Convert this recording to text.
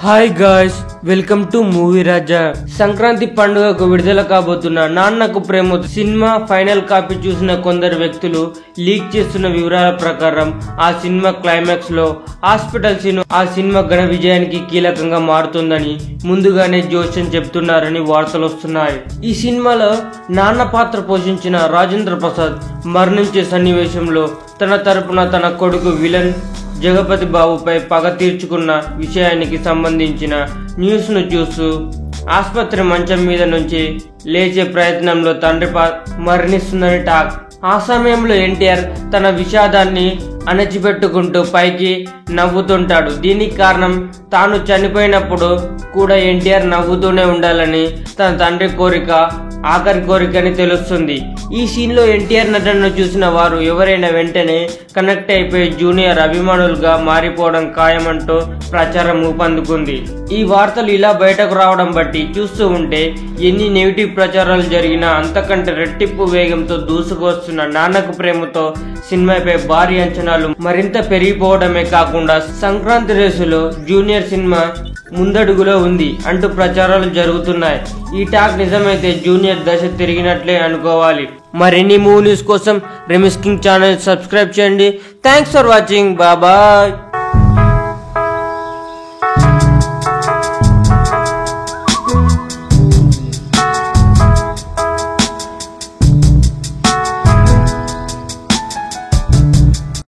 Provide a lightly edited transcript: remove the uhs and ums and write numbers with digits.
Hi guys, welcome to movie Raja. Sankranti పండుగకు విడుదల కాబోతున్న నాన్నకు ప్రేమ సినిమా ఫైనల్ కాపీ చూసిన కొందరు వ్యక్తులు లీక్ చేస్తున్న వివరాల ప్రకారం ఆ సినిమా క్లైమాక్స్ లో హాస్పిటల్ సీన్ ఆ సినిమా ఘన విజయానికి కీలకంగా మారుతుందని ముందుగానే జోషన్ చెప్తున్నారని వార్తలు వస్తున్నాయి. ఈ సినిమాలో నాన్న పాత్ర పోషించిన రాజేంద్ర ప్రసాద్ మరణించే సన్నివేశంలో తన తరపున తన కొడుకు విలన్ జగపతి బాబుపై పగ తీర్చుకున్న విషయానికి సంబంధించిన న్యూస్ ను చూస్తూ ఆసుపత్రి మంచం మీద నుంచి లేచే ప్రయత్నంలో తండ్రి మరణిస్తుందని టాక్. ఆ సమయంలో ఎన్టీఆర్ తన విషాదాన్ని అణచిపెట్టుకుంటూ పైకి నవ్వుతుంటాడు. దీనికి కారణం తాను చనిపోయినప్పుడు కూడా ఎన్టీఆర్ నవ్వుతూనే ఉండాలని తన తండ్రి కోరిక ఆఖరి కోరికని తెలుస్తుంది. ఈ సీన్ లో ఎన్టీఆర్ నటనను చూసిన వారు ఎవరైనా వెంటనే కనెక్ట్ అయిపోయి జూనియర్ అభిమానులుగా మారిపోవడం ఖాయమంటూ ప్రచారం ఊపందుకుంది. ఈ వార్తలు ఇలా బయటకు రావడం బట్టి చూస్తూ ఉంటే ఎన్ని నెగిటివ్ ప్రచారాలు జరిగినా అంతకంటే రెట్టింపు వేగంతో దూసుకొస్తున్న నాన్నకు ప్రేమతో సినిమాపై భారీ అంచనాలు మరింత పెరిగిపోవడమే కాకుండా సంక్రాంతి రేసులో జూనియర్ సినిమా ముందడుగులో ఉంది అంటూ ప్రచారాలు జరుగుతున్నాయి. ఈ టాక్ నిజమైతే జూనియర్ దశ తిరిగినట్లే అనుకోవాలి. మరిన్ని మూవీ న్యూస్ కోసం రెమిస్ కింగ్ ఛానల్ సబ్స్క్రైబ్ చేయండి. Thanks for watching. బాయ్.